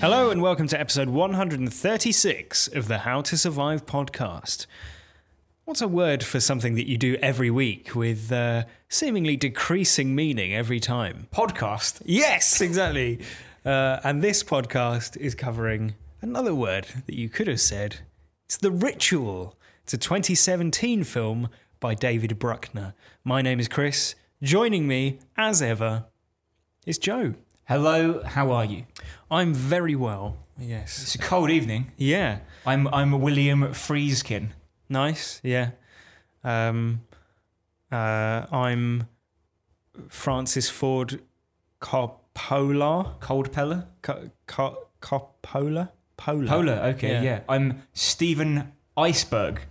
Hello and welcome to episode 136 of the How to Survive podcast. What's a word for something that you do every week with seemingly decreasing meaning every time? Podcast. Yes, exactly. And this podcast is covering another word that you could have said. It's The Ritual. It's a 2017 film by David Bruckner. My name is Chris. Joining me, as ever, is Joe. Hello, how are you? I'm very well, yes. It's a cold evening. Yeah. I'm William Frieskin. Nice, yeah. I'm Francis Ford Coppola. Coldpeller? Coppola? Polar, okay, yeah. I'm Stephen Iceberg.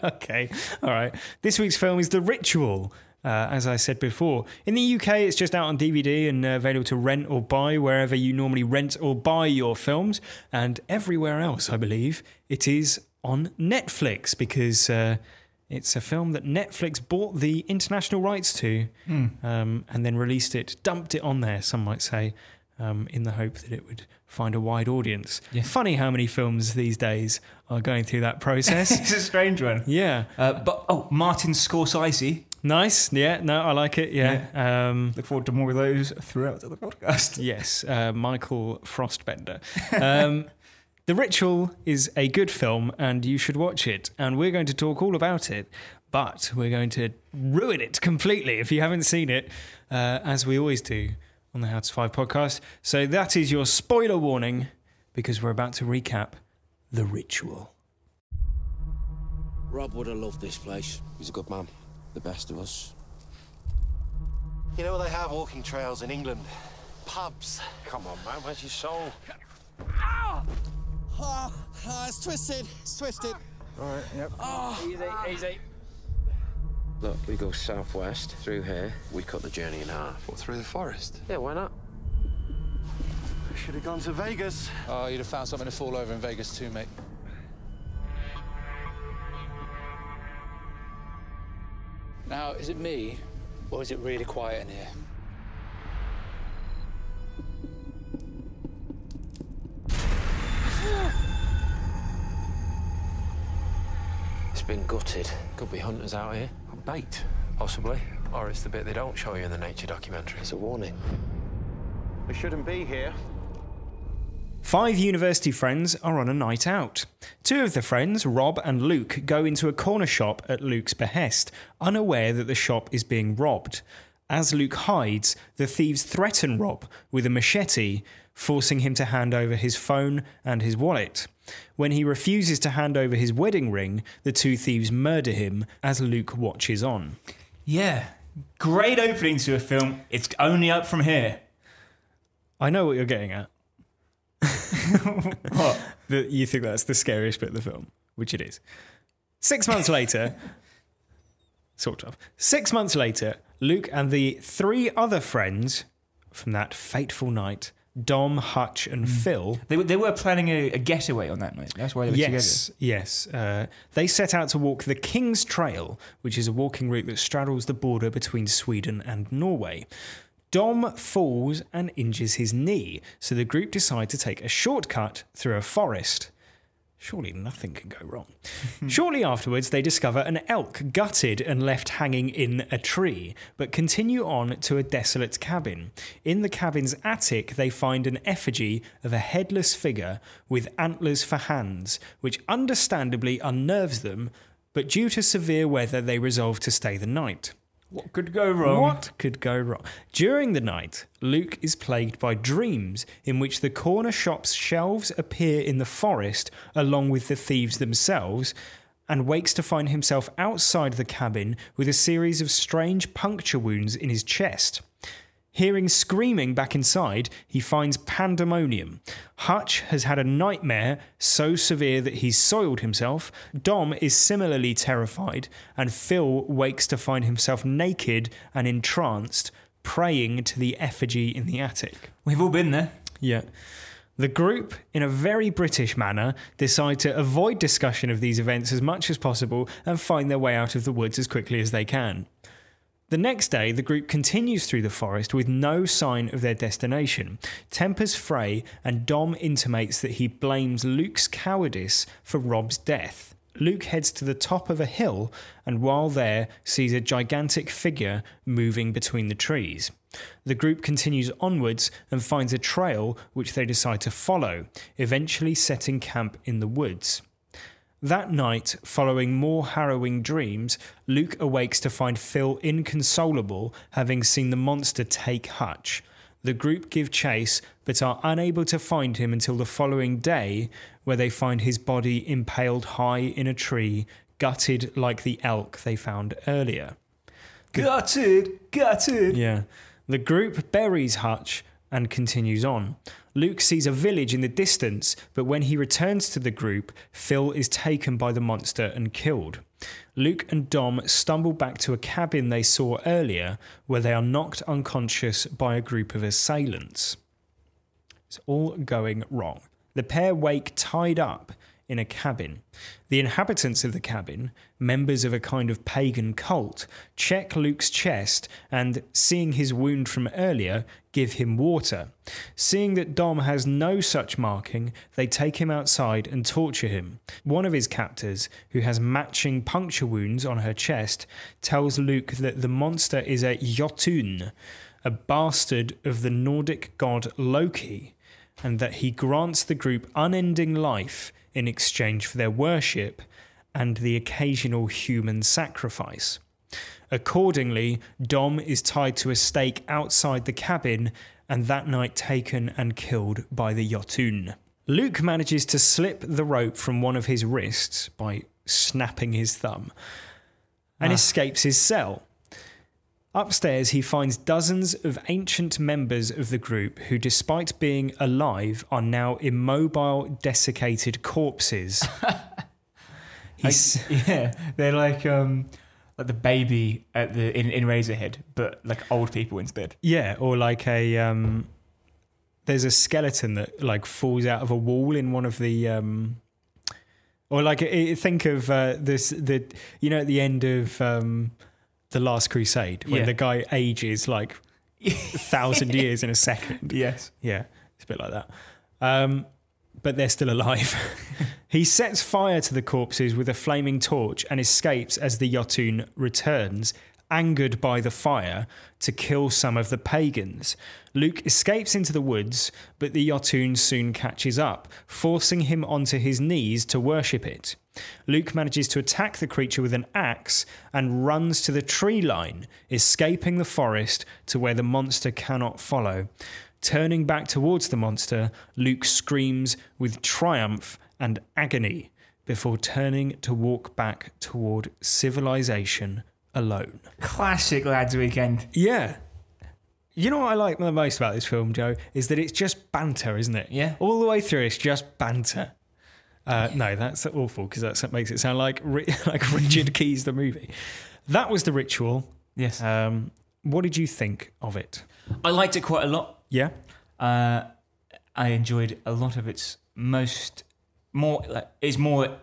Okay, all right. This week's film is The Ritual. As I said before, in the UK it's just out on DVD and available to rent or buy wherever you normally rent or buy your films, and everywhere else I believe it is on Netflix because it's a film that Netflix bought the international rights to and then released it, dumped it on there, some might say, in the hope that it would find a wide audience. Yeah. Funny how many films these days are going through that process. It's a strange one. Yeah. Martin Scorsese. Nice, yeah, no, I like it, yeah. Look forward to more of those throughout the podcast. Yes, Michael Frostbender. The Ritual is a good film and you should watch it, and we're going to talk all about it, but we're going to ruin it completely if you haven't seen it, as we always do on the How to Survive podcast. So that is your spoiler warning, because we're about to recap The Ritual. Rob would have loved this place. He's a good man. The best of us. You know, they have walking trails in England. Pubs. Come on, man. Where's your soul? It's twisted. It's twisted. All right, yep. Easy. Look, we go southwest through here. We cut the journey in half. What, through the forest? Yeah, why not? I should have gone to Vegas. Oh, you'd have found something to fall over in Vegas too, mate. Now, is it me, or is it really quiet in here? It's been gutted. Could be hunters out here. Bait. Possibly. Or it's the bit they don't show you in the nature documentary. It's a warning. We shouldn't be here. 5 university friends are on a night out. 2 of the friends, Rob and Luke, go into a corner shop at Luke's behest, unaware that the shop is being robbed. As Luke hides, the thieves threaten Rob with a machete, forcing him to hand over his phone and his wallet. When he refuses to hand over his wedding ring, the 2 thieves murder him as Luke watches on. Yeah, great opening to a film. It's only up from here. I know what you're getting at. What? You think that's the scariest bit of the film, which it is. 6 months later, sort of. 6 months later, Luke and the 3 other friends from that fateful night, Dom, Hutch and Phil... They were planning a getaway on that night. That's why they were together. Yes. They set out to walk the King's Trail, which is a walking route that straddles the border between Sweden and Norway. Dom falls and injures his knee, so the group decide to take a shortcut through a forest. Surely nothing can go wrong. Shortly afterwards, they discover an elk gutted and left hanging in a tree, but continue on to a desolate cabin. In the cabin's attic, they find an effigy of a headless figure with antlers for hands, which understandably unnerves them, but due to severe weather, they resolve to stay the night. What could go wrong? What could go wrong? During the night, Luke is plagued by dreams in which the corner shop's shelves appear in the forest along with the thieves themselves, and wakes to find himself outside the cabin with a series of strange puncture wounds in his chest. Hearing screaming back inside, he finds pandemonium. Hutch has had a nightmare so severe that he's soiled himself. Dom is similarly terrified, and Phil wakes to find himself naked and entranced, praying to the effigy in the attic. We've all been there. Yeah. The group, in a very British manner, decide to avoid discussion of these events as much as possible and find their way out of the woods as quickly as they can. The next day, the group continues through the forest with no sign of their destination. Tempers fray, and Dom intimates that he blames Luke's cowardice for Rob's death. Luke heads to the top of a hill and while there sees a gigantic figure moving between the trees. The group continues onwards and finds a trail which they decide to follow, eventually setting camp in the woods. That night, following more harrowing dreams, Luke awakes to find Phil inconsolable, having seen the monster take Hutch. The group give chase, but are unable to find him until the following day, where they find his body impaled high in a tree, gutted like the elk they found earlier. Gutted! Yeah. The group buries Hutch and continues on. Luke sees a village in the distance, but when he returns to the group, Phil is taken by the monster and killed. Luke and Dom stumble back to a cabin they saw earlier, where they are knocked unconscious by a group of assailants. It's all going wrong. The pair wake tied up in a cabin. The inhabitants of the cabin, members of a kind of pagan cult, check Luke's chest and, seeing his wound from earlier, give him water. Seeing that Dom has no such marking, they take him outside and torture him. One of his captors, who has matching puncture wounds on her chest, tells Luke that the monster is a Jotun, a bastard of the Nordic god Loki, and that he grants the group unending life in exchange for their worship and the occasional human sacrifice. Accordingly, Dom is tied to a stake outside the cabin and that night taken and killed by the Jotun. Luke manages to slip the rope from one of his wrists by snapping his thumb and escapes his cell. Upstairs, he finds dozens of ancient members of the group who, despite being alive, are now immobile, desiccated corpses. They're like the baby at in Razorhead, but like old people instead. Yeah, or like a there's a skeleton that like falls out of a wall in one of the or like think of this at the end of The Last Crusade, when the guy ages like 1,000 years in a second. Yes. Yeah, it's a bit like that. But they're still alive. He sets fire to the corpses with a flaming torch and escapes as the Jotun returns, angered by the fire, to kill some of the pagans. Luke escapes into the woods, but the Jotun soon catches up, forcing him onto his knees to worship it. Luke manages to attack the creature with an axe and runs to the tree line, escaping the forest to where the monster cannot follow. Turning back towards the monster, Luke screams with triumph and agony before turning to walk back toward civilization alone. Classic Lads Weekend. Yeah. You know what I like the most about this film, Joe, is that it's just banter, isn't it? Yeah. All the way through, it's just banter. No, that's awful because that makes it sound like Richard Key's the movie. That was The Ritual. Yes. What did you think of it? I liked it quite a lot. Yeah. I enjoyed a lot of its more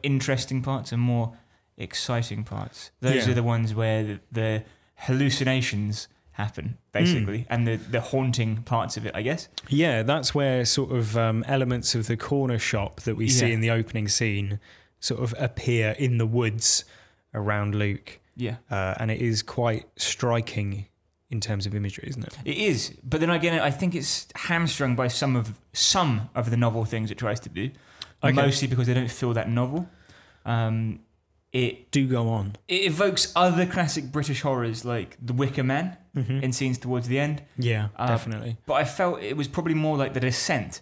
interesting parts and more exciting parts. Those are the ones where the hallucinations happen, basically, and the haunting parts of it, I guess. Yeah, that's where sort of elements of the corner shop that we see in the opening scene sort of appear in the woods around Luke. Yeah. And it is quite striking in terms of imagery, isn't it? It is, but then again, I think it's hamstrung by some of the novel things it tries to do, mostly because they don't feel that novel. Do go on. It evokes other classic British horrors like The Wicker Man in scenes towards the end. Yeah, definitely. But I felt it was probably more like The Descent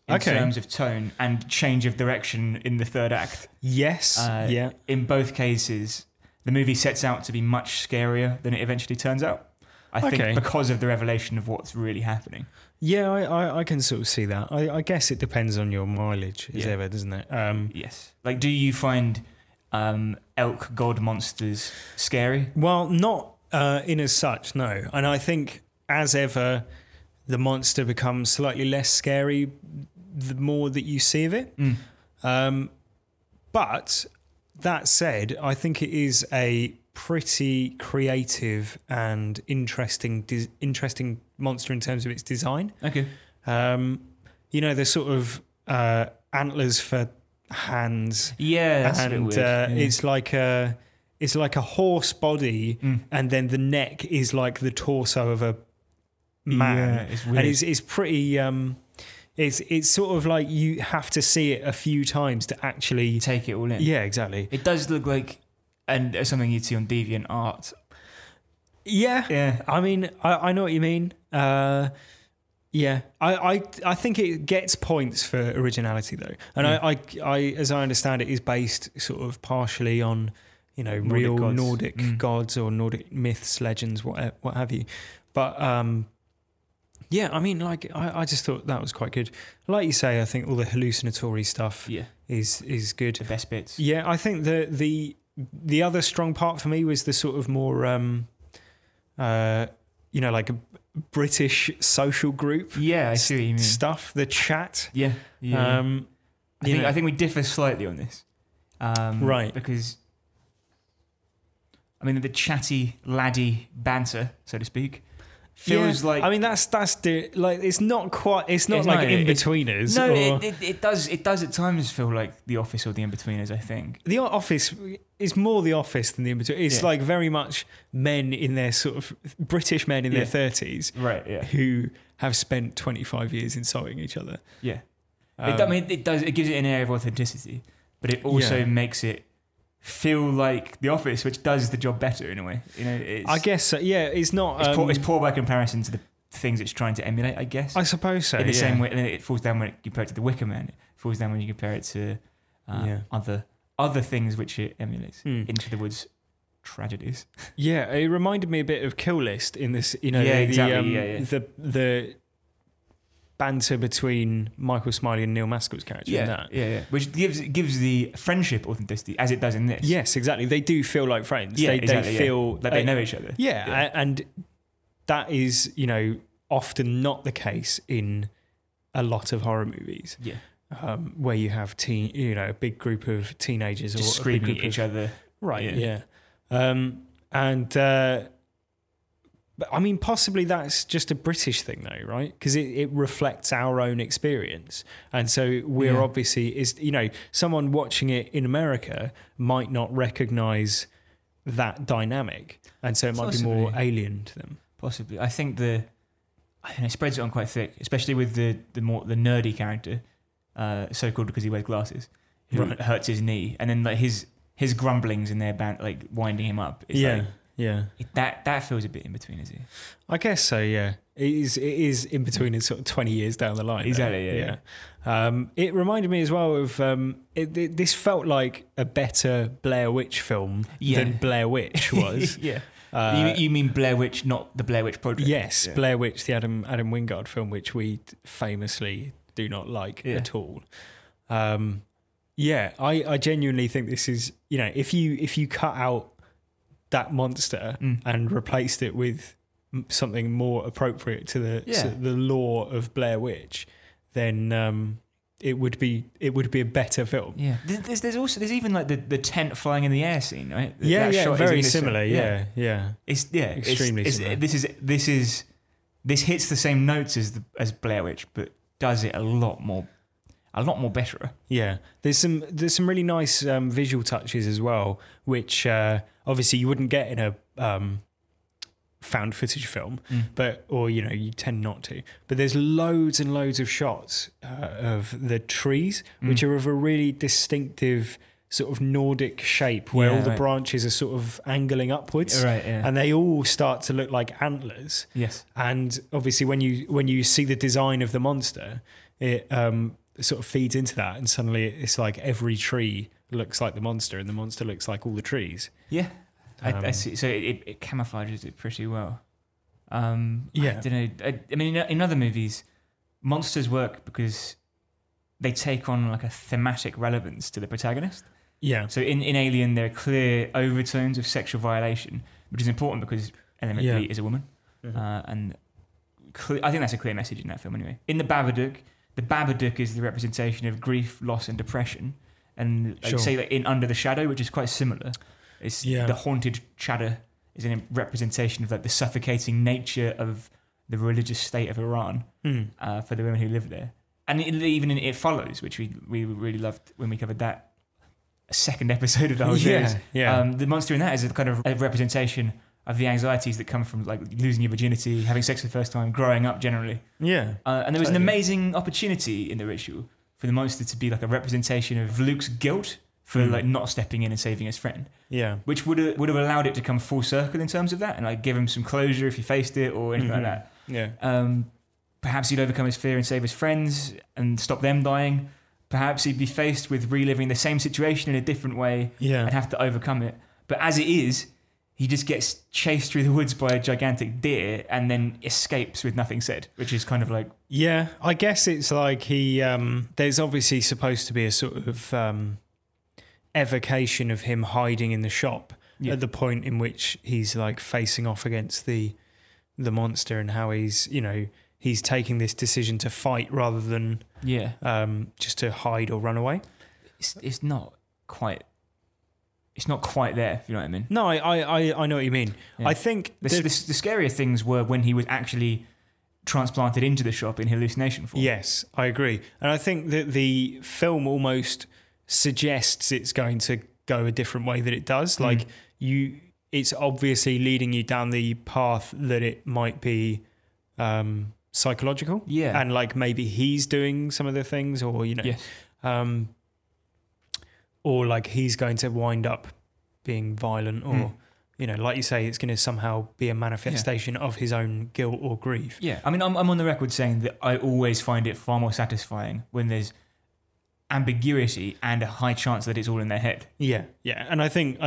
in terms of tone and change of direction in the third act. Yes, yeah. In both cases, the movie sets out to be much scarier than it eventually turns out. I think because of the revelation of what's really happening. Yeah, I can sort of see that. I guess it depends on your mileage, as ever, doesn't it? Yes. Like, do you find elk god monsters scary? Well, not in as such, no. And I think, as ever, the monster becomes slightly less scary the more that you see of it. But that said, I think it is a pretty creative and interesting monster in terms of its design. Okay. The sort of antlers for hands. Yeah, that's and a bit weird. it's like a horse body, and then the neck is like the torso of a man. Yeah, it's weird. And it's pretty. It's sort of like you have to see it a few times to actually take it all in. Yeah, exactly. It does look like something you'd see on DeviantArt. Yeah. I mean, I know what you mean. Yeah, I think it gets points for originality though, and I as I understand it, is based sort of partially on real gods. Nordic gods or Nordic myths, legends, what have you. But yeah, I mean, like I just thought that was quite good. Like you say, I think all the hallucinatory stuff is good. The best bits. Yeah, I think the other strong part for me was the sort of more like a British social group. Yeah, I see what you mean. Stuff, the chat. Yeah. I think we differ slightly on this. Right. Because I mean the chatty laddie banter, so to speak, feels like. I mean that's like it's not quite. It's not like In-Betweeners. No, it does at times feel like The Office or The In-Betweeners. I think The Office is more The Office than The In-Betweeners. It's like very much men in their sort of British men in their 30s, right? Yeah, who have spent 25 years insulting each other. Yeah, it does. It gives it an air of authenticity, but it also makes it feel like The Office, which does the job better in a way. I guess so. Yeah, it's not. It's poor by comparison to the things it's trying to emulate, I guess. I suppose so. In the same way, and it falls down when you compare it to The Wicker Man. It falls down when you compare it to other things which it emulates. Into the Woods tragedies. Yeah, it reminded me a bit of Kill List in this. The banter between Michael Smiley and Neil Maskell's character in that. Yeah. Which gives the friendship authenticity, as it does in this. Yes, exactly. They do feel like friends. Yeah, they feel like they know each other. Yeah, and that is, often not the case in a lot of horror movies. Yeah. Where you have a big group of teenagers just or screaming at each other. Right, yeah. But I mean, possibly that's just a British thing, though, right? Because it reflects our own experience, and so we're obviously someone watching it in America might not recognise that dynamic, and so it might be more alien to them. Possibly, I think it spreads it on quite thick, especially with the nerdy character, so called because he wears glasses, who hurts his knee, and then like his grumblings in their band, like winding him up. That feels a bit in between, is it? I guess so. Yeah, it is in between. It's sort of 20 years down the line. Exactly. Yeah. It reminded me as well of this felt like a better Blair Witch film than Blair Witch was. Yeah. You mean Blair Witch, not the Blair Witch Project? Yes, Blair Witch, the Adam Wingard film, which we famously do not like at all. I genuinely think this is, if you cut out that monster and replaced it with something more appropriate to the lore of Blair Witch, then it would be a better film. Yeah, there's even like the tent flying in the air scene, right? Very similar. Yeah. It's extremely similar. This hits the same notes as Blair Witch, but does it a lot more better. Yeah, there's some really nice visual touches as well, which obviously you wouldn't get in a found footage film, or you tend not to. But there's loads and loads of shots of the trees, which are of a really distinctive sort of Nordic shape, where all the branches are sort of angling upwards, and they all start to look like antlers. Yes, and obviously when you see the design of the monster, it sort of feeds into that, and suddenly it's like every tree looks like the monster, and the monster looks like all the trees. Yeah, I see. So it camouflages it pretty well. I don't know. I mean, in other movies, monsters work because they take on like a thematic relevance to the protagonist. Yeah. So in Alien, there are clear overtones of sexual violation, which is important because Ellen Ripley is a woman, and I think that's a clear message in that film anyway. In The Babadook is the representation of grief, loss, and depression, and say like in Under the Shadow, which is quite similar. It's the haunted chadar is a representation of like the suffocating nature of the religious state of Iran for the women who live there. And even in It Follows, which we really loved when we covered that second episode of the whole series. The monster in that is a kind of a representation of the anxieties that come from like losing your virginity, having sex for the first time, growing up generally. And there was an amazing opportunity in the ritual for the monster to be like a representation of Luke's guilt for like not stepping in and saving his friend. Which would have allowed it to come full circle in terms of that, and like give him some closure if he faced it or anything like that. Perhaps he'd overcome his fear and save his friends and stop them dying. Perhaps he'd be faced with reliving the same situation in a different way and have to overcome it. But as it is, he just gets chased through the woods by a gigantic deer and then escapes with nothing said, which is kind of like... Yeah, I guess it's like he... there's obviously supposed to be a sort of evocation of him hiding in the shop at the point in which he's like facing off against the monster, and how he's, you know, he's taking this decision to fight rather than just to hide or run away. It's not quite there, if you know what I mean. No, I know what you mean. I think the scarier things were when he was actually transplanted into the shop in hallucination form. Yes, I agree. And I think that the film almost suggests it's going to go a different way than it does. Like it's obviously leading you down the path that it might be psychological. Yeah. And like maybe he's doing some of the things, or, you know, or like he's going to wind up being violent, or, you know, like you say, it's going to somehow be a manifestation of his own guilt or grief. Yeah. I mean, I'm on the record saying that I always find it far more satisfying when there's ambiguity and a high chance that it's all in their head. Yeah. Yeah. And I think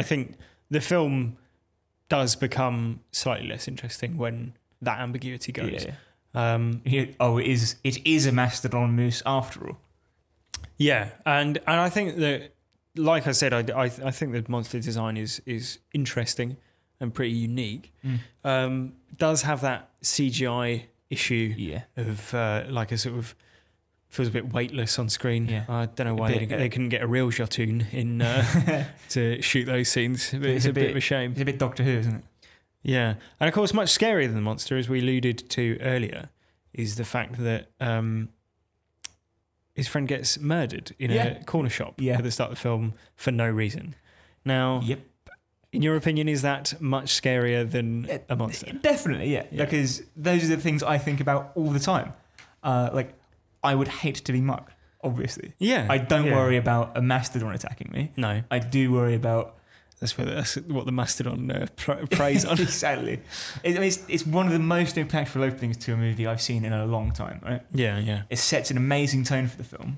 the film does become slightly less interesting when that ambiguity goes. It is a mastodon moose after all. Yeah, and I think that, like I said, I think the monster design is interesting and pretty unique. Does have that CGI issue of like a sort of feels a bit weightless on screen. I don't know why they couldn't get a real Jotun in to shoot those scenes. But it's a bit of a shame. It's a bit Doctor Who, isn't it? Yeah, and of course, much scarier than the monster, as we alluded to earlier, is the fact that his friend gets murdered in a corner shop at the start of the film for no reason. Now, in your opinion, is that much scarier than a monster? Definitely, yeah. Because those are the things I think about all the time. Like, I would hate to be mugged, obviously. Yeah. I don't worry about a mastodon attacking me. No. I do worry about... That's what the mastodon preys on. Exactly. It's one of the most impactful openings to a movie I've seen in a long time, right? Yeah, yeah. It sets an amazing tone for the film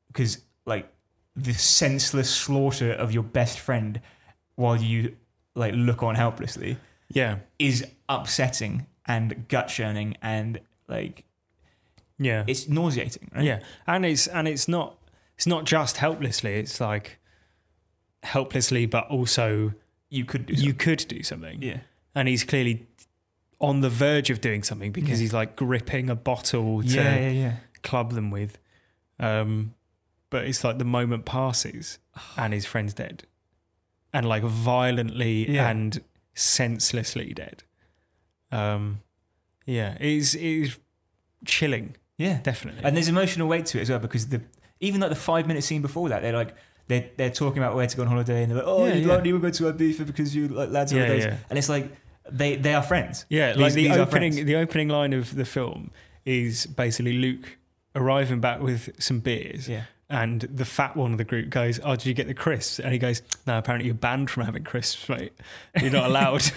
because, like, the senseless slaughter of your best friend while you, like, look on helplessly is upsetting and gut-churning and, like... Yeah. It's nauseating, right? Yeah. And it's not just helplessly, it's like... helplessly, but also you could do something. Yeah. And he's clearly on the verge of doing something because he's like gripping a bottle to club them with. But it's like the moment passes and his friend's dead. And like violently and senselessly dead. It is chilling. Yeah. Definitely. And there's emotional weight to it as well, because even like the 5-minute scene before that, they're like they're talking about where to go on holiday, and they're like, you will go to Ibiza because you like lads holidays. Yeah. And it's like they are friends. Yeah, like the opening line of the film is basically Luke arriving back with some beers. Yeah. And the fat one of the group goes, "Oh, did you get the crisps?" And he goes, "No, apparently you're banned from having crisps, mate. You're not allowed."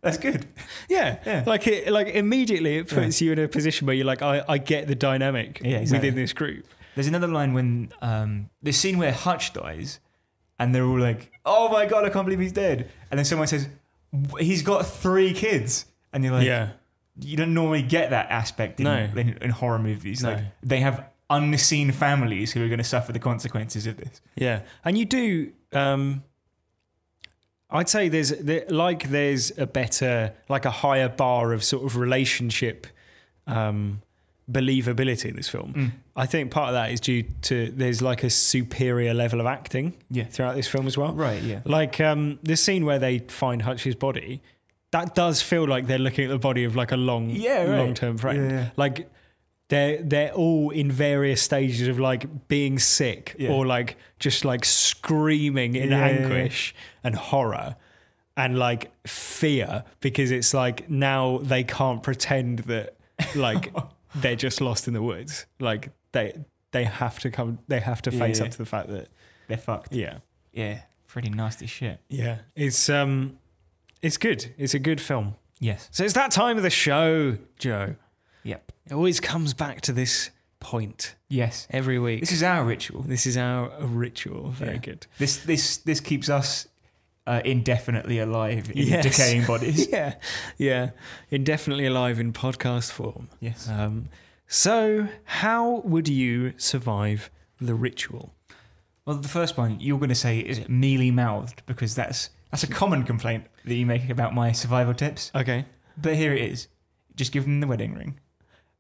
That's good. Yeah. Like immediately it puts you in a position where you're like, I get the dynamic within this group. There's another line when the scene where Hutch dies, and they're all like, "Oh my god, I can't believe he's dead!" And then someone says, "He's got 3 kids," and you're like, you don't normally get that aspect in horror movies. No. Like they have unseen families who are going to suffer the consequences of this. Yeah, and you do. I'd say there's a better, like a higher bar of sort of relationship believability in this film. I think part of that is due to there's like a superior level of acting throughout this film as well. Right, yeah. Like the scene where they find Hutch's body, that does feel like they're looking at the body of like a long-term friend. Yeah. Like they're all in various stages of like being sick or like just like screaming in anguish and horror and like fear, because it's like now they can't pretend that like they're just lost in the woods. Like they have to face up to the fact that they're fucked. Yeah, pretty nasty shit. Yeah, it's good. It's a good film. Yes. So it's that time of the show, Joe. Yep. It always comes back to this point. Yes. Every week. This is our ritual. This is our ritual. Very good. This keeps us indefinitely alive in decaying bodies. Yeah. Indefinitely alive in podcast form. Yes. So how would you survive the ritual? Well, the first one you're going to say is mealy-mouthed, because that's a common complaint that you make about my survival tips. Okay. But here it is. Just give them the wedding ring.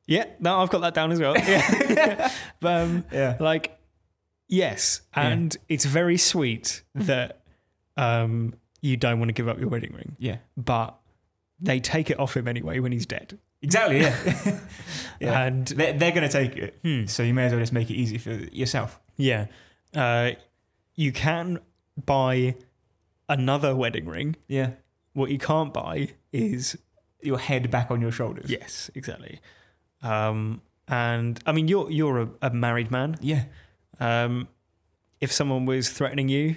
Yeah, no, I've got that down as well. Yeah. Like, yes, and it's very sweet that you don't want to give up your wedding ring. Yeah. But they take it off him anyway when he's dead. Exactly, yeah. And they're going to take it, so you may as well just make it easy for yourself. Yeah. You can buy another wedding ring. Yeah. What you can't buy is your head back on your shoulders. Yes, exactly. And I mean, you're a married man. Yeah. If someone was threatening you,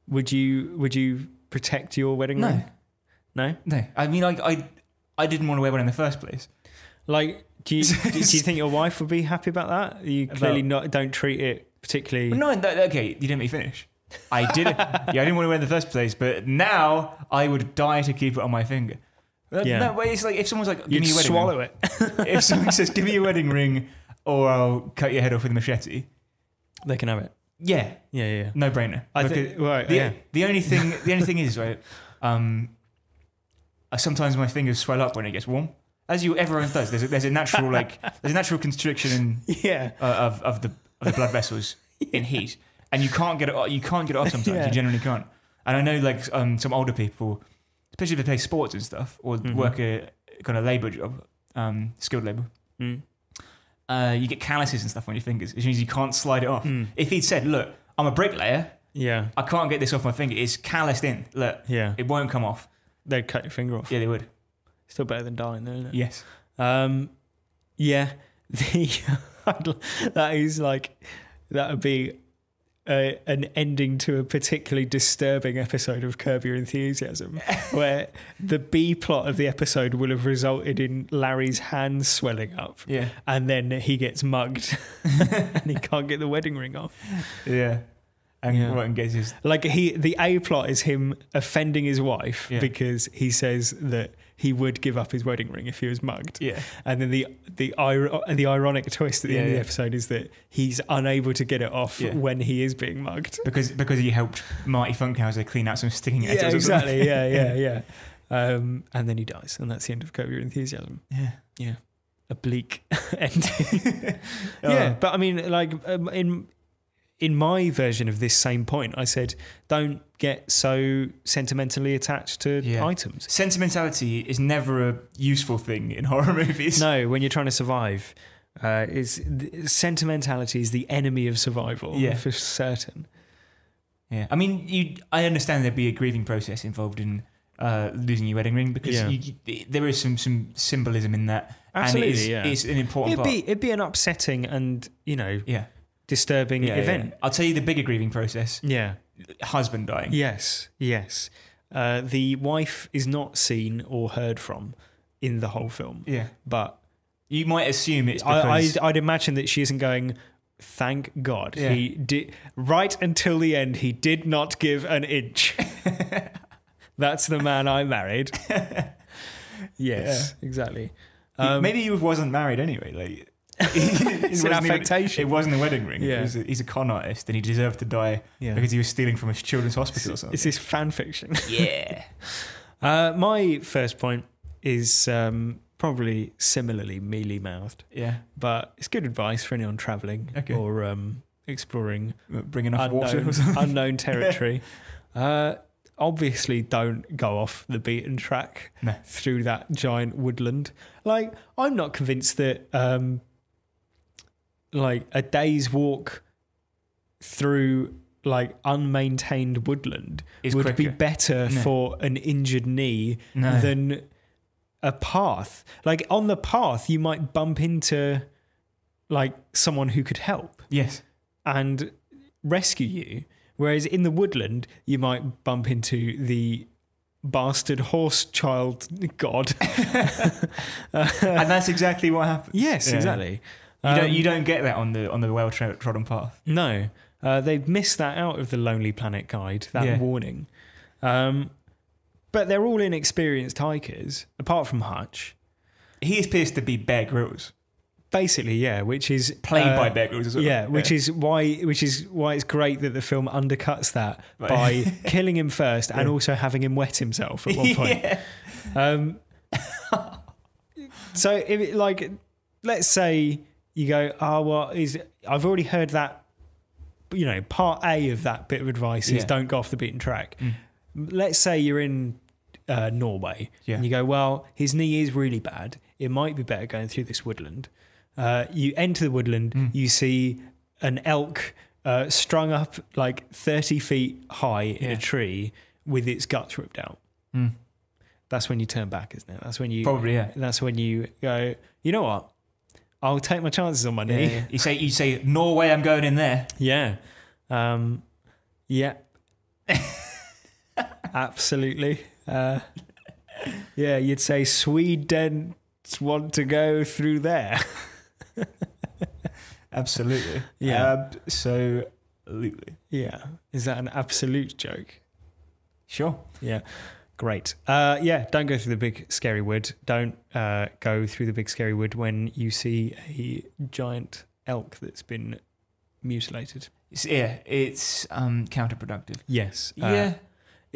would you protect your wedding ring? No. I mean, I didn't want to wear one in the first place. Like, do you think your wife would be happy about that? You clearly don't treat it particularly. Well, no, okay, you didn't let me finish. I didn't. I didn't want to wear it in the first place, but now I would die to keep it on my finger. No, but it's like if someone's like, "Give me your wedding swallow ring." it. If someone says, "Give me your wedding ring," or I'll cut your head off with a machete, they can have it. Yeah, no brainer. The only thing is, right. Sometimes my fingers swell up when it gets warm, as everyone does. There's a natural constriction of the blood vessels in heat, and you can't get it off sometimes. You generally can't. And I know like some older people, especially if they play sports and stuff or work a kind of labour job, skilled labour. You get calluses and stuff on your fingers, which means you can't slide it off. If he'd said, "Look, I'm a bricklayer. Yeah, I can't get this off my finger. It's calloused in. Look, it won't come off." They'd cut your finger off. Yeah, they would. Still better than dying, though, isn't it? Yes. That would be an ending to a particularly disturbing episode of Curb Your Enthusiasm, where the B plot of the episode will have resulted in Larry's hands swelling up, and then he gets mugged, and he can't get the wedding ring off. Yeah. And gets his the A plot is him offending his wife because he says that he would give up his wedding ring if he was mugged. Yeah. And then the ironic twist at the end of the episode is that he's unable to get it off when he is being mugged because he helped Marty Funkhauser clean out some sticking edges. Yeah, exactly. Yeah. And then he dies, and that's the end of Curb Your Enthusiasm. Yeah. A bleak ending. But I mean, like in my version of this same point, I said, don't get so sentimentally attached to items. Sentimentality is never a useful thing in horror movies. No, when you're trying to survive, sentimentality is the enemy of survival, for certain. Yeah, I mean, I understand there'd be a grieving process involved in losing your wedding ring, because there is some symbolism in that. Absolutely, and it's an important part. It'd be an upsetting and, disturbing event. I'll tell you the bigger grieving process. Yeah. Husband dying. Yes. The wife is not seen or heard from in the whole film. Yeah. But you might assume it's because... I'd imagine that she isn't going, thank God. Yeah. He did, right until the end, he did not give an inch. That's the man I married. Yes, exactly. Maybe he wasn't married anyway, like... It's an affectation. It wasn't a wedding ring. Yeah. He's a con artist, and he deserved to die because he was stealing from a children's hospital or something. It's this fan fiction. Yeah. My first point is probably similarly mealy-mouthed. Yeah. But it's good advice for anyone travelling or exploring Bring enough water or something. unknown territory. Obviously, don't go off the beaten track through that giant woodland. Like, I'm not convinced that like a day's walk through like unmaintained woodland would be better for an injured knee than a path. Like, on the path, you might bump into like someone who could help. Yes. And rescue you. Whereas in the woodland, you might bump into the bastard horse child god. And that's exactly what happens. Yes, exactly. You don't get that on the well-trodden path. No. They've missed that out of the Lonely Planet guide, that warning. But they're all inexperienced hikers, apart from Hutch. He appears to be Bear Grylls. Basically, yeah, which is played by Bear Grylls as well. Yeah, which is why it's great that the film undercuts that by killing him first and also having him wet himself at one point. So, if it, like, let's say you go, I've already heard that. You know, part A of that bit of advice is don't go off the beaten track. Let's say you're in Norway and you go, well, his knee is really bad. It might be better going through this woodland. You enter the woodland, you see an elk strung up like 30 feet high in a tree with its guts ripped out. That's when you turn back, isn't it? That's when you That's when you go, you know what? I'll take my chances on my knee. You say Norway, I'm going in there. Yeah. Absolutely. You'd say Sweden want to go through there. Absolutely. Yeah. Absolutely. Yeah. Is that an absolute joke? Sure. Yeah. Great. Don't go through the big scary wood. Don't go through the big scary wood when you see a giant elk that's been mutilated. It's counterproductive. Yes.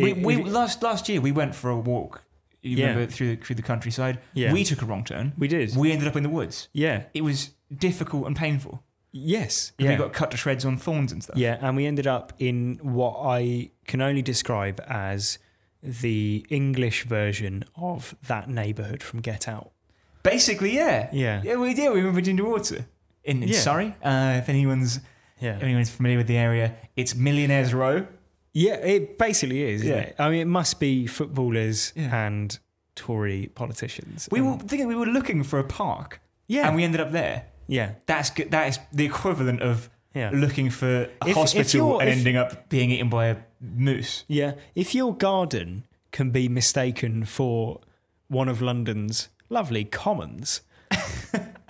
Last year we went for a walk. You remember through the countryside? Yeah. We took a wrong turn. We did. We ended up in the woods. Yeah. It was difficult and painful. Yes. We got cut to shreds on thorns and stuff. Yeah, and we ended up in what I can only describe as the English version of that neighbourhood from Get Out. Basically, yeah. Yeah. Yeah, we did. We were in Virginia Water in Surrey. If anyone's familiar with the area, it's Millionaires Row. Yeah, it basically is, isn't it? I mean, it must be footballers and Tory politicians. We were looking for a park. Yeah. And we ended up there. Yeah. That's good. That is the equivalent of looking for a hospital and ending up being eaten by a moose. Yeah. If your garden can be mistaken for one of London's lovely commons,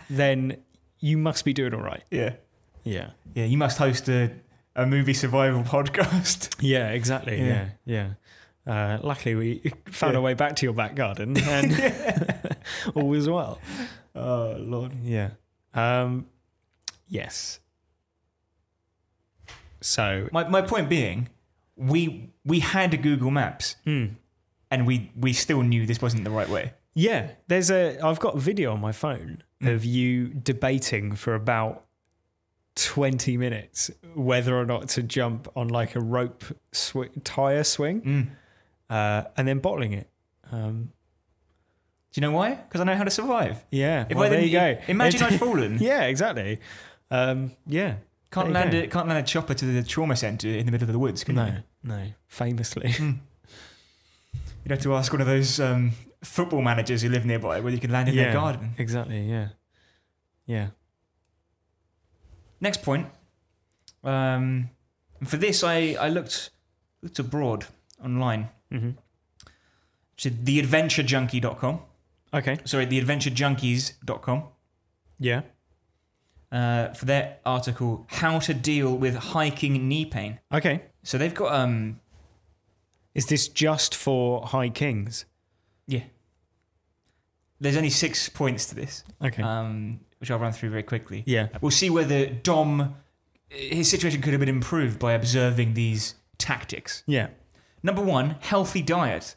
then you must be doing all right. Yeah. Yeah. Yeah, you must host a movie survival podcast. Yeah, exactly. Yeah. Luckily, we found our way back to your back garden and all was well. Oh, Lord. Yeah. Yes. So my point being, we had Google Maps and we still knew this wasn't the right way. Yeah, I've got a video on my phone of you debating for about 20 minutes whether or not to jump on like a rope tire swing and then bottling it. Do you know why? Because I know how to survive. Yeah, there you go. Imagine I'd fallen. Yeah, exactly. Yeah. Can't land a chopper to the trauma centre in the middle of the woods, can you? No, famously. You'd have to ask one of those football managers who live nearby whether you can land in their garden. Exactly, yeah. Next point. For this, I looked abroad online. To theadventurejunkie.com. Okay. Sorry, theadventurejunkies.com. Yeah. For their article, How to Deal with Hiking Knee Pain. Okay. So they've got... Is this just for high kings? Yeah. There's only 6 points to this. Okay. Which I'll run through very quickly. Yeah. We'll see whether Dom... His situation could have been improved by observing these tactics. Yeah. Number 1, healthy diet.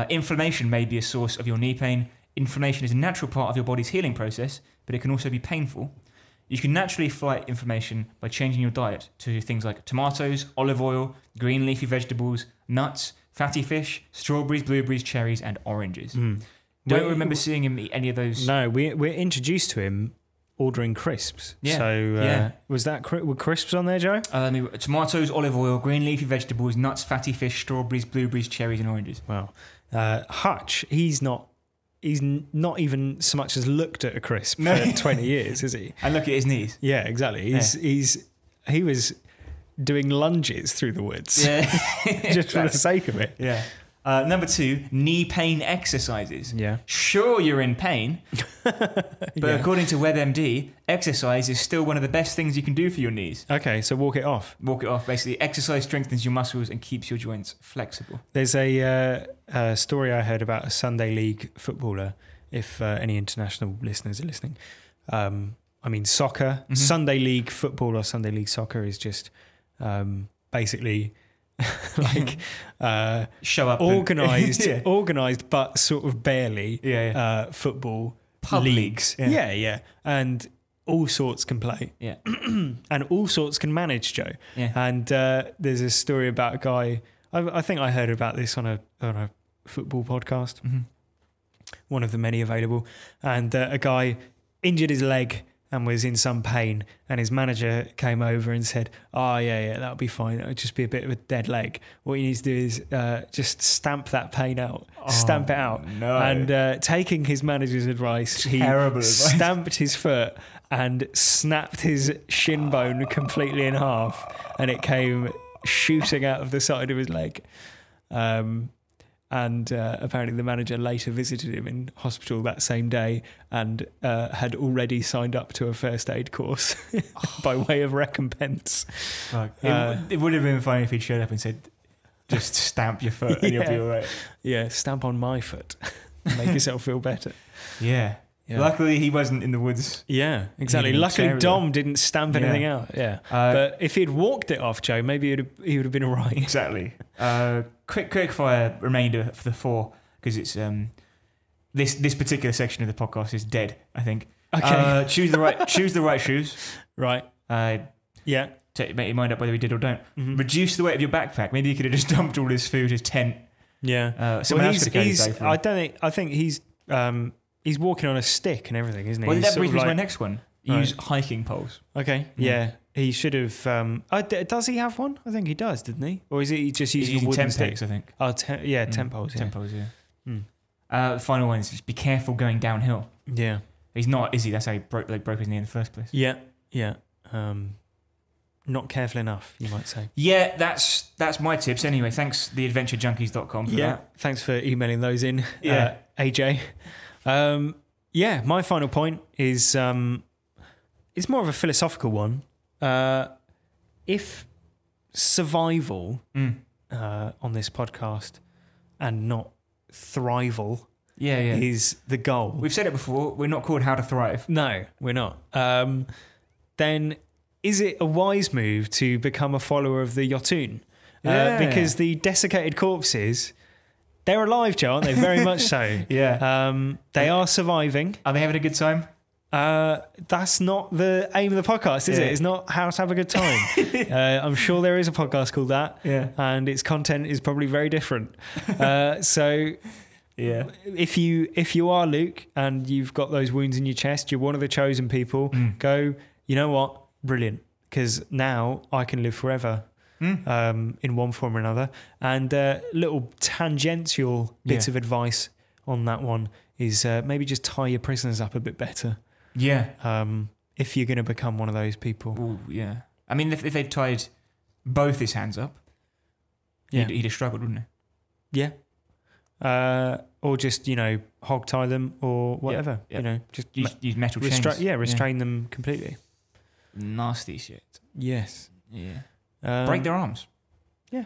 Inflammation may be a source of your knee pain. inflammation is a natural part of your body's healing process, but it can also be painful. You can naturally fight inflammation by changing your diet to things like tomatoes, olive oil, green leafy vegetables, nuts, fatty fish, strawberries, blueberries, cherries, and oranges. Don't remember seeing him eat any of those. No, we're introduced to him ordering crisps. Yeah. So were crisps on there, Joe? Tomatoes, olive oil, green leafy vegetables, nuts, fatty fish, strawberries, blueberries, cherries, and oranges. Well, Hutch, he's not even so much as looked at a crisp for 20 years, is he? And look at his knees. Yeah, exactly. He was doing lunges through the woods. Yeah. Just for the sake of it. Yeah. Number 2, knee pain exercises. Yeah. Sure, you're in pain, but according to WebMD, exercise is still one of the best things you can do for your knees. Okay, so walk it off. Walk it off. Basically, exercise strengthens your muscles and keeps your joints flexible. There's a story I heard about a Sunday League footballer, if any international listeners are listening. Soccer, Sunday League football or Sunday League soccer is just basically... like show up organized but sort of barely football pub leagues. Yeah, and all sorts can play, and all sorts can manage, Joe. And there's a story about a guy, I think I heard about this on a football podcast, one of the many available, and a guy injured his leg and was in some pain, and his manager came over and said, that'll be fine, it'll just be a bit of a dead leg. What you need to do is just stamp that pain out, stamp it out. No. And taking his manager's advice, he stamped his foot and snapped his shin bone completely in half, and it came shooting out of the side of his leg. And apparently the manager later visited him in hospital that same day and had already signed up to a first aid course by way of recompense. It would have been funny if he'd showed up and said, just stamp your foot and you'll be all right. Yeah, stamp on my foot. Make yourself feel better. Yeah. Luckily, he wasn't in the woods. Yeah, exactly. Luckily, Dom didn't stamp anything out. Yeah, but if he'd walked it off, Joe, maybe he would have been all right. Exactly. Quick fire remainder for the 4, because it's this particular section of the podcast is dead, I think. Okay. Choose the right shoes. Right. Make your mind up whether he did or don't. Reduce the weight of your backpack. Maybe he could have just dumped all his food, his tent. Yeah. I think he's walking on a stick and everything, isn't he? Well, that brings me to my next one. Use hiking poles. Okay. Yeah. He should have... does he have one? I think he does, didn't he? Or is he just using a wooden tent pegs, I think. Tent poles. Tent poles, the final one is just be careful going downhill. Yeah. He's not, is he? That's how he broke his knee in the first place. Yeah. Not careful enough, you might say. Yeah, that's my tips. Anyway, thanks theadventurejunkies.com for that. Thanks for emailing those in, AJ. My final point is it's more of a philosophical one. If survival on this podcast and not thrival is the goal. We've said it before, we're not called How to Thrive. No, we're not. Then is it a wise move to become a follower of the Yotun? Because the desiccated corpses... They're alive, Joe, aren't they? Very much so. Yeah. They are surviving. Are they having a good time? That's not the aim of the podcast, is it? It's not how to have a good time. I'm sure there is a podcast called that. Yeah. And its content is probably very different. If you are Luke and you've got those wounds in your chest, you're one of the chosen people, go, you know what? Brilliant. Because now I can live forever. In one form or another. And little tangential bits of advice on that one is maybe just tie your prisoners up a bit better. Yeah. If you're going to become one of those people. Ooh, yeah. I mean, if they'd tied both his hands up, he'd have struggled, wouldn't he? Yeah. Or just, hog tie them or whatever. Just use metal chains. Restrain them completely. Nasty shit. Yes. Yeah. Break their arms. Yeah.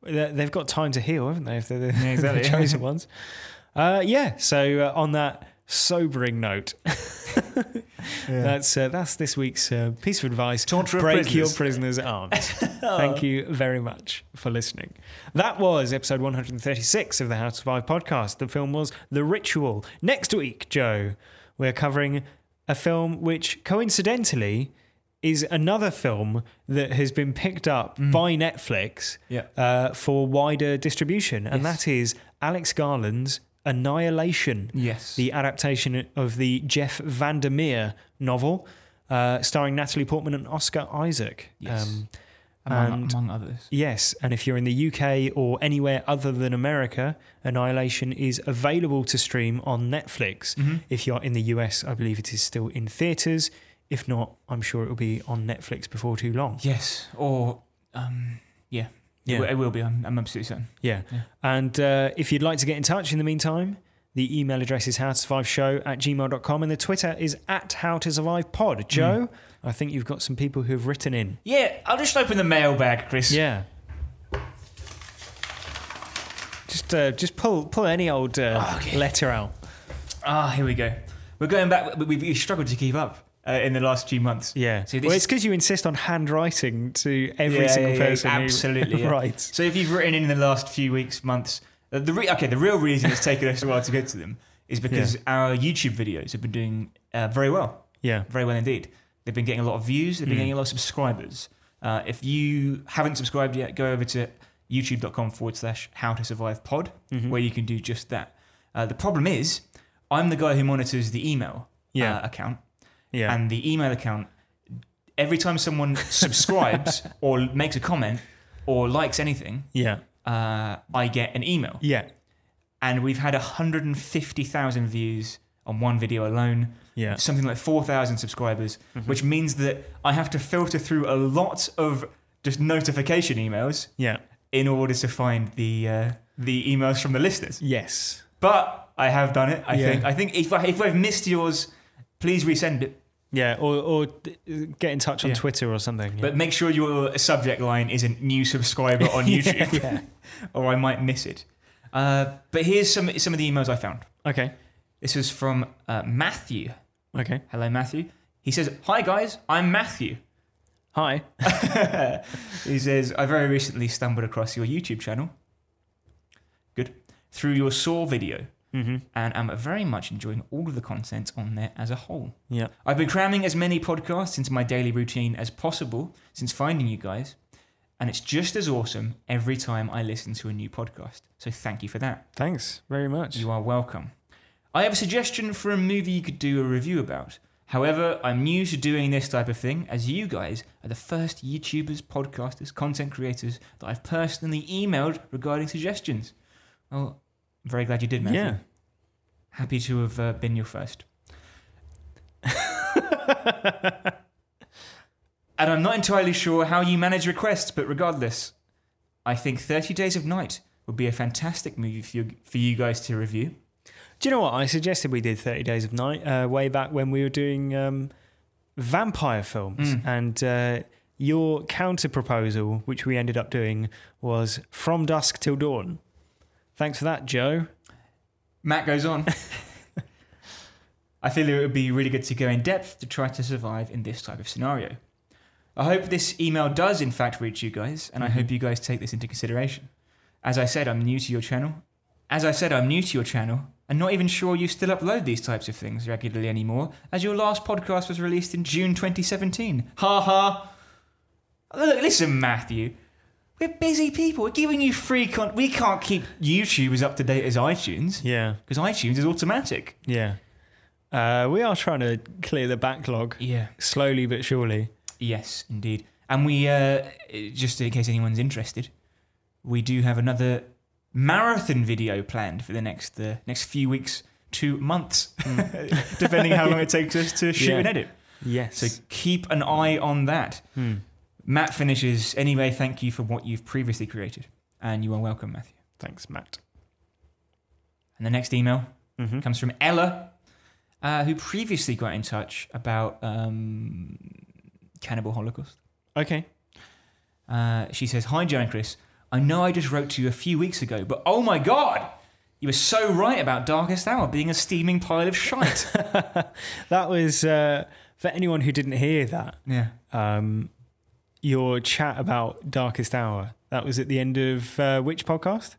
They've got time to heal, haven't they, if they're the chosen ones. So on that sobering note, That's this week's piece of advice. Torture of Break prisoners. your prisoners' arms. Thank you very much for listening. That was episode 136 of the How to Survive podcast. The film was The Ritual. Next week, Joe, we're covering a film which coincidentally is another film that has been picked up by Netflix for wider distribution, and that is Alex Garland's Annihilation. Yes. The adaptation of the Jeff Vandermeer novel, starring Natalie Portman and Oscar Isaac. Yes. Among others. Yes, and if you're in the UK or anywhere other than America, Annihilation is available to stream on Netflix. If you're in the US, I believe it is still in theatres. If not, I'm sure it will be on Netflix before too long. Yes, or it will be. I'm absolutely certain. Yeah. And if you'd like to get in touch in the meantime, the email address is howtosurviveshow@gmail.com and the Twitter is @howtosurvivepod. Joe, I think you've got some people who have written in. Yeah, I'll just open the mailbag, Chris. Yeah. Just pull any old letter out. Here we go. We're going back. We've struggled to keep up in the last few months. Yeah. So Well, it's because you insist on handwriting to every single person absolutely, who writes. So if you've written in the last few weeks, months, the real reason it's taken us a while to get to them is because our YouTube videos have been doing very well. Yeah. Very well indeed. They've been getting a lot of views. They've been getting a lot of subscribers. If you haven't subscribed yet, go over to youtube.com/howtosurvivepod, where you can do just that. The problem is, I'm the guy who monitors the email account. Yeah. And the email account, every time someone subscribes or makes a comment or likes anything, I get an email. Yeah. And we've had 150,000 views on one video alone. Yeah. Something like 4,000 subscribers, which means that I have to filter through a lot of just notification emails in order to find the emails from the listeners. Yes. But I have done it, I think. If I've missed yours, please resend it. Yeah, or get in touch on Twitter or something. Yeah. But make sure your subject line isn't new subscriber on YouTube, or I might miss it. But here's some of the emails I found. Okay. This is from Matthew. Okay. Hello, Matthew. He says, "Hi guys, I'm Matthew." Hi. He says, "I very recently stumbled across your YouTube channel. Good. Through your Saw video. And I'm very much enjoying all of the content on there as a whole. Yeah. I've been cramming as many podcasts into my daily routine as possible since finding you guys, and it's just as awesome every time I listen to a new podcast. So thank you for that." Thanks very much. You are welcome. "I have a suggestion for a movie you could do a review about. However, I'm new to doing this type of thing, as you guys are the first YouTubers, podcasters, content creators that I've personally emailed regarding suggestions." Well, I'm very glad you did, Matthew. Yeah. Happy to have been your first. "And I'm not entirely sure how you manage requests, but regardless, I think 30 Days of Night would be a fantastic movie for you guys to review." Do you know what? I suggested we did 30 Days of Night way back when we were doing vampire films. And your counter proposal, which we ended up doing, was From Dusk Till Dawn. Thanks for that, Joe. Matt goes on. "I feel it would be really good to go in depth to try to survive in this type of scenario. I hope this email does in fact reach you guys, and I hope you guys take this into consideration. As I said, I'm new to your channel, and not even sure you still upload these types of things regularly anymore, as your last podcast was released in June 2017. Ha ha. Look, listen, Matthew. We're busy people. We're giving you free content. We can't keep YouTube as up to date as iTunes. Yeah. Because iTunes is automatic. Yeah. We are trying to clear the backlog. Yeah. Slowly but surely. Yes, indeed. And we, just in case anyone's interested, we do have another marathon video planned for the next few weeks to months, depending how long it takes us to shoot and edit. Yes. So keep an eye on that. Matt finishes, "Anyway, thank you for what you've previously created." And you are welcome, Matthew. Thanks, Matt. And the next email comes from Ella, who previously got in touch about Cannibal Holocaust. Okay. She says, "Hi, Joe and Chris. I know I just wrote to you a few weeks ago, but oh my God, You were so right about Darkest Hour being a steaming pile of shite. That was, for anyone who didn't hear that, Yeah. Your chat about Darkest Hour, that was at the end of which podcast?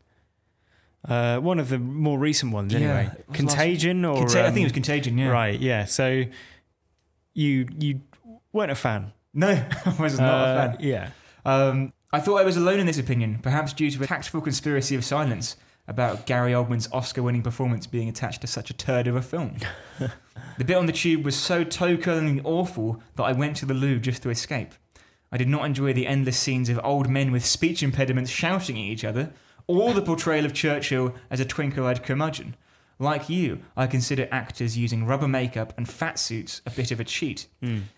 One of the more recent ones, anyway. Yeah, it was Contagion, or I think it was Contagion. Yeah. right. Yeah. So you weren't a fan. No, I was not a fan. Yeah. I thought I was alone in this opinion, perhaps due to a tactful conspiracy of silence about Gary Oldman's Oscar-winning performance being attached to such a turd of a film. The bit on the tube was so toe-curlingly awful that I went to the loo just to escape. I did not enjoy the endless scenes of old men with speech impediments shouting at each other, or the portrayal of Churchill as a twinkle-eyed curmudgeon. Like you, I consider actors using rubber makeup and fat suits a bit of a cheat.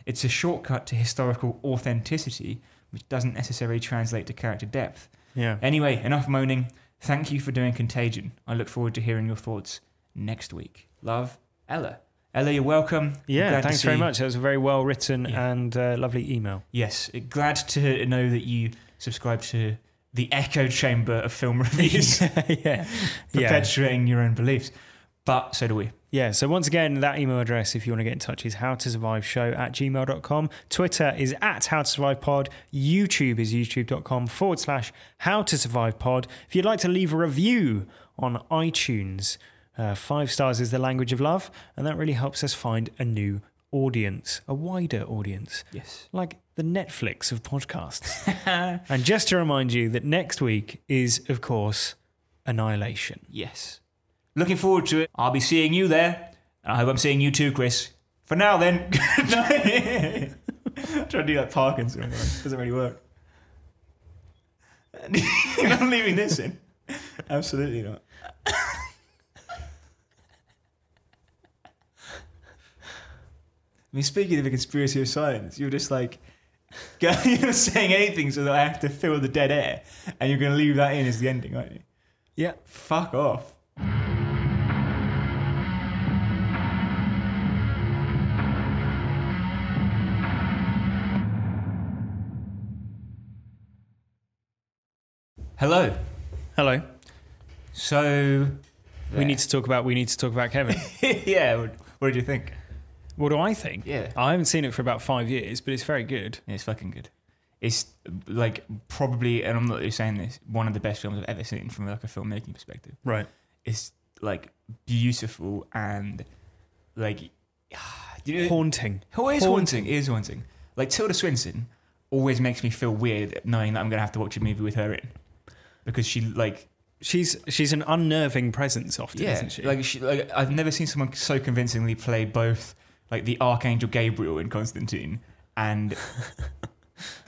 It's a shortcut to historical authenticity, which doesn't necessarily translate to character depth. Yeah. Anyway, enough moaning. Thank you for doing Contagion. I look forward to hearing your thoughts next week. Love, Ella. Ella, you're welcome. Yeah, thanks very much. That was a very well written and lovely email. Yes, glad to know that you subscribe to the echo chamber of film reviews. Yeah. Perpetuating your own beliefs. But so do we. Yeah, so once again, that email address, if you want to get in touch, is howtosurviveshow@gmail.com. Twitter is @howtosurvivepod. YouTube is youtube.com/howtosurvivepod. If you'd like to leave a review on iTunes, 5 stars is the language of love, and that really helps us find a new audience, a wider audience. Yes. Like the Netflix of podcasts. And just to remind you that next week is, of course, Annihilation. Yes. Looking forward to it. I'll be seeing you there. And I hope I'm seeing you too, Chris. For now, then. Good night. Trying to do that Parkinson. Doesn't really work. I'm leaving this in. Absolutely not. I mean, speaking of a conspiracy of silence, you're just like, you're not saying anything so that I have to fill the dead air, and you're going to leave that in as the ending, aren't you? Yeah. Fuck off. Hello. Hello. So We need to talk about Kevin. yeah. What did you think? What do I think? Yeah. I haven't seen it for about 5 years, but it's very good. Yeah, it's fucking good. It's like probably, and I'm not just saying this, one of the best films I've ever seen from like a filmmaking perspective. Right. It's like beautiful and like Haunting. Oh, it is haunting. It is haunting. Like Tilda Swinton always makes me feel weird knowing that I'm gonna have to watch a movie with her in, because she like. She's an unnerving presence often, isn't she? Like I've never seen someone so convincingly play both like the Archangel Gabriel in Constantine and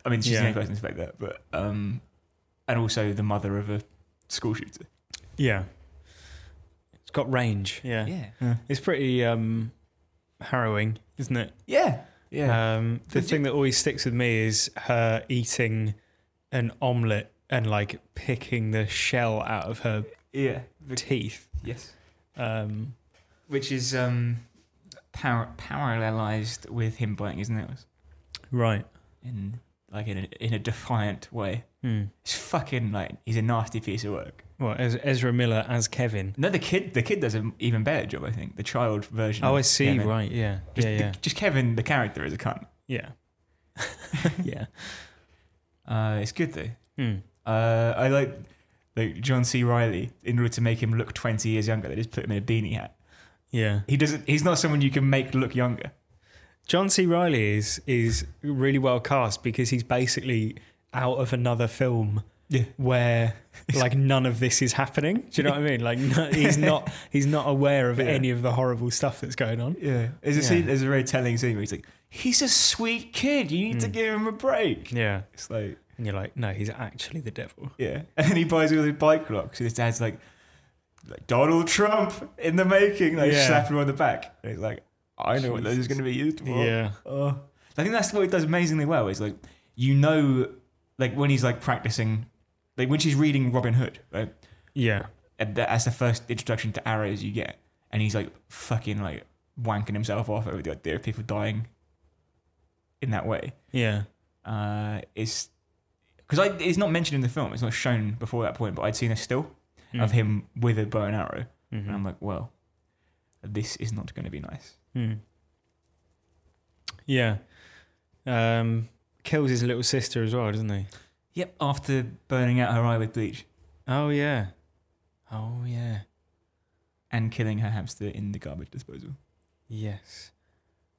I mean she's the only person to expect that, but and also the mother of a school shooter. Yeah. It's got range. Yeah. It's pretty harrowing, isn't it? Yeah. The thing that always sticks with me is her eating an omelette and like picking the shell out of her teeth. Yes. Which is parallelized with him biting his nails. Right. In a defiant way. It's fucking like he's a nasty piece of work. Well, as Ezra Miller as Kevin. No, the kid does an even better job, I think. The child version. Oh, of I see. Kevin. Right. Yeah. Just Kevin, the character, is a cunt. Yeah. Yeah. It's good though. I like John C. Reilly. In order to make him look 20 years younger, they just put him in a beanie hat. Yeah. He's not someone you can make look younger. John C. Reilly is really well cast because he's basically out of another film where like none of this is happening. Do you know what I mean? Like he's not aware of any of the horrible stuff that's going on. Yeah. There's a very telling scene where he's like, he's a sweet kid. You need to give him a break. Yeah. It's like, and you're like, no, he's actually the devil. Yeah. And then he buys all the bike locks. And his dad's like Donald Trump in the making. Like slapping him on the back. And he's like, I know what those is going to be used for. Yeah. I think that's what he does amazingly well. Is like, like when he's like practicing, like when she's reading Robin Hood, right? Yeah. That's the first introduction to arrows you get. And he's like fucking like wanking himself off over the idea of people dying in that way. Yeah. It's because it's not mentioned in the film. It's not shown before that point, but I'd seen a still. of him with a bow and arrow. Mm-hmm. And I'm like, well, this is not going to be nice. Mm. Yeah. Kills his little sister as well, doesn't he? Yep, after burning out her eye with bleach. Oh, yeah. Oh, yeah. And killing her hamster in the garbage disposal. Yes.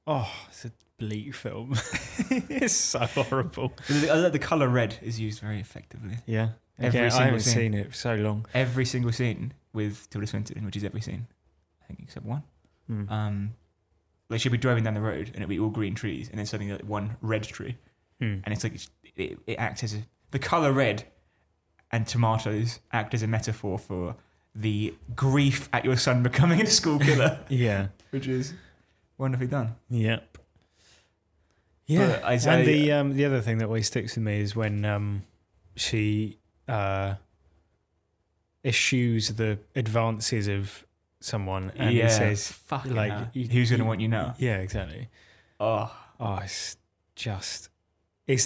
Oh, it's a bleak film. It's so horrible. The colour red is used very effectively. Yeah. Every I single haven't scene. seen it for so long. Every single scene with Tilda Swinton, which is every scene, I think except one. Like she'll be driving down the road and it'll be all green trees, and then suddenly like one red tree, and it's like it acts as the color red, and tomatoes act as a metaphor for the grief at your son becoming a school killer. Yeah, which is wonderfully done. Yep. Yeah, But and the other thing that always sticks with me is when she eschews the advances of someone and he says, fucking like, hell. Who's going to want you now? Yeah, exactly. Oh, it's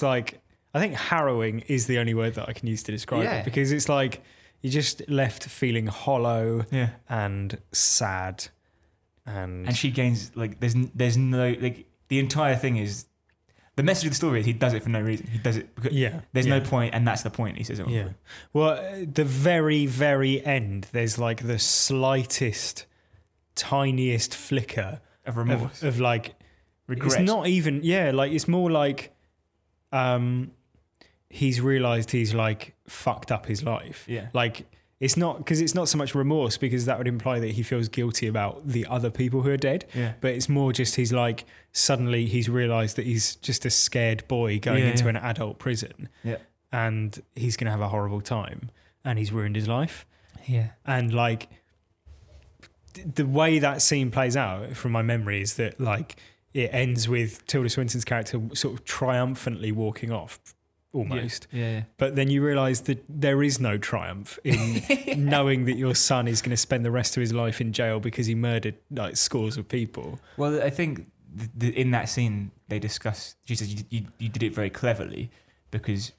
like, I think harrowing is the only word that I can use to describe it, because it's like you're just left feeling hollow and sad, and she gains like there's no like the entire thing is the message of the story is he does it for no reason. He does it because there's no point, and that's the point. He says it. Yeah. Well, the very, very end, there's like the slightest, tiniest flicker of remorse, of like regret. It's not even like it's more like he's realised he's like fucked up his life. Yeah. Like it's not, because it's not so much remorse, because that would imply that he feels guilty about the other people who are dead. Yeah. But it's more just he's like, suddenly he's realised that he's just a scared boy going into an adult prison. Yeah. And he's going to have a horrible time, and he's ruined his life. Yeah. And like the way that scene plays out from my memory is that like it ends with Tilda Swinton's character sort of triumphantly walking off almost. Yeah. But then you realise that there is no triumph in knowing that your son is going to spend the rest of his life in jail because he murdered like scores of people. Well, I think in that scene they discuss, she says you did it very cleverly, because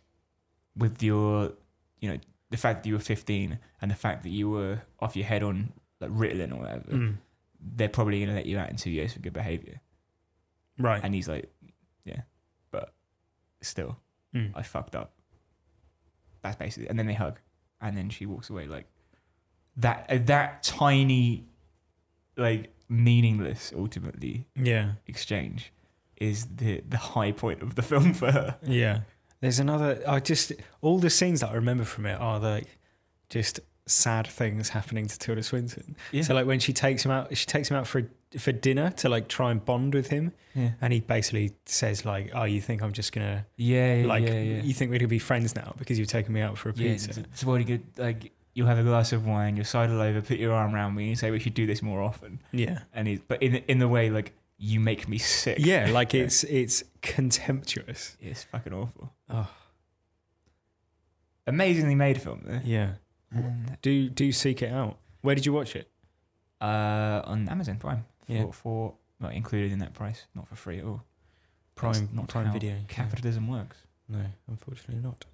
with your, the fact that you were 15 and the fact that you were off your head on like Ritalin or whatever, they're probably going to let you out in 2 years for good behaviour. Right. And he's like, yeah, but still, I fucked up. That's basically, and then they hug, and then she walks away like that tiny, like meaningless, ultimately, exchange is the high point of the film for her. Yeah. There's another. All the scenes that I remember from it are like just sad things happening to Tilda Swinton. Yeah. So like when she takes him out for dinner to like try and bond with him, and he basically says like, "Oh, you think I'm just gonna you think we're gonna be friends now because you've taken me out for a pizza?" So what, you could like, you'll have a glass of wine, you'll sidle over, put your arm around me, and you say we should do this more often. Yeah, but in the way like, you make me sick. Yeah, like it's contemptuous. It's fucking awful. Oh, amazingly made film though. Yeah. Do seek it out. Where did you watch it? On Amazon Prime. For not included in that price, not for free at all. Prime not Prime how Video. Capitalism works. No, unfortunately not.